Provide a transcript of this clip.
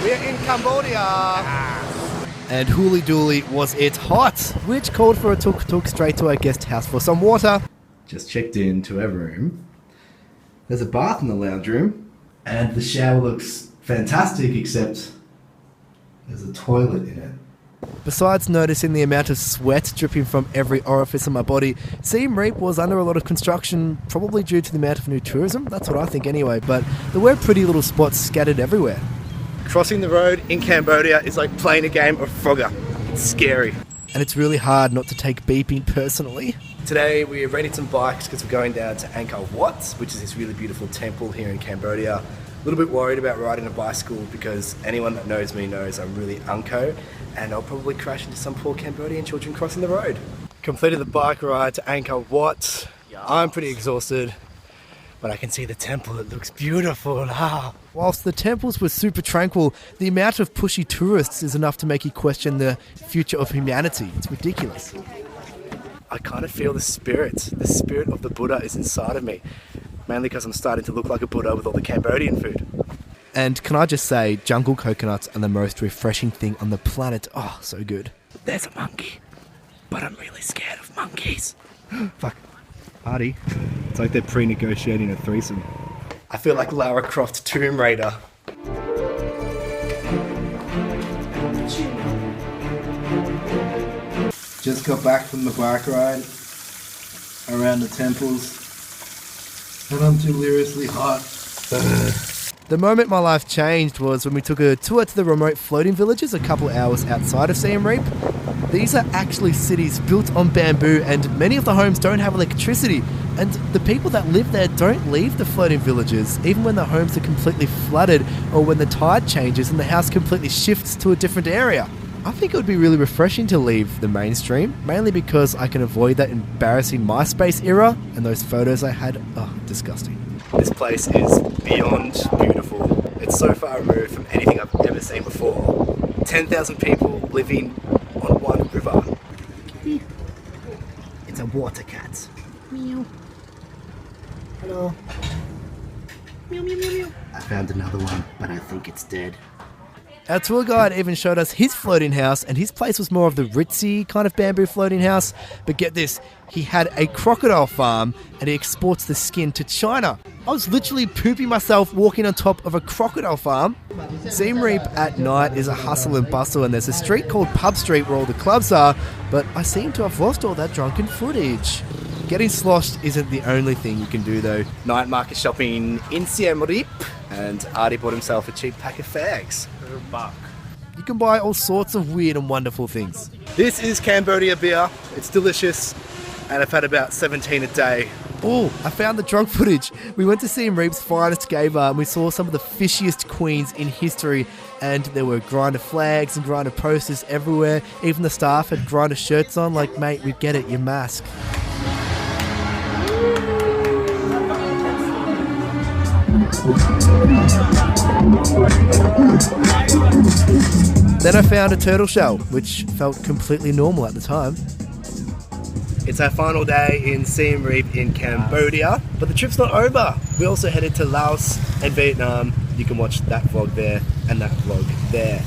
We're in Cambodia. And hooly dooly was it hot, which called for a tuk-tuk straight to our guest house for some water. Just checked into our room. There's a bath in the lounge room, and the shower looks fantastic, except there's a toilet in it. Besides noticing the amount of sweat dripping from every orifice in my body, Siem Reap was under a lot of construction, probably due to the amount of new tourism. That's what I think anyway, but there were pretty little spots scattered everywhere. Crossing the road in Cambodia is like playing a game of Frogger. It's scary. And it's really hard not to take beeping personally. Today we're renting some bikes because we're going down to Angkor Wat, which is this really beautiful temple here in Cambodia. A little bit worried about riding a bicycle because anyone that knows me knows I'm really unco, and I'll probably crash into some poor Cambodian children crossing the road. Completed the bike ride to Angkor Wat. I'm pretty exhausted, but I can see the temple. It looks beautiful. Whilst the temples were super tranquil, the amount of pushy tourists is enough to make you question the future of humanity. It's ridiculous. I kind of feel the spirit of the Buddha is inside of me. Mainly because I'm starting to look like a Buddha with all the Cambodian food. And can I just say, jungle coconuts are the most refreshing thing on the planet. Oh, so good. There's a monkey, but I'm really scared of monkeys. Fuck. Party. It's like they're pre-negotiating a threesome. I feel like Lara Croft Tomb Raider. Just got back from the bike ride around the temples. And I'm deliriously hot. The moment my life changed was when we took a tour to the remote floating villages a couple hours outside of Siem Reap. These are actually cities built on bamboo, and many of the homes don't have electricity. And the people that live there don't leave the floating villages, even when the homes are completely flooded or when the tide changes and the house completely shifts to a different area. I think it would be really refreshing to leave the mainstream, mainly because I can avoid that embarrassing MySpace era, and those photos I had, disgusting. This place is beyond beautiful. It's so far removed from anything I've ever seen before. 10,000 people living on one river. It's a water cat. Meow. Hello. Meow, meow, meow, meow. I found another one, but I think it's dead. Our tour guide even showed us his floating house, and his place was more of the ritzy kind of bamboo floating house. But get this, he had a crocodile farm and he exports the skin to China. I was literally pooping myself walking on top of a crocodile farm. Siem Reap at night is a hustle and bustle, and there's a street called Pub Street where all the clubs are, but I seem to have lost all that drunken footage. Getting sloshed isn't the only thing you can do though. Night market shopping in Siem Reap, and Artie bought himself a cheap pack of fags. You can buy all sorts of weird and wonderful things. This is Cambodia beer. It's delicious, and I've had about 17 a day. Oh, I found the drunk footage. We went to Siem Reap's finest gay bar and we saw some of the fishiest queens in history, and there were grinder flags and grinder posters everywhere. Even the staff had grinder shirts on, like, mate, we get it, your mask. Then I found a turtle shell, which felt completely normal at the time. It's our final day in Siem Reap in Cambodia, but the trip's not over. We also headed to Laos and Vietnam. You can watch that vlog there and that vlog there.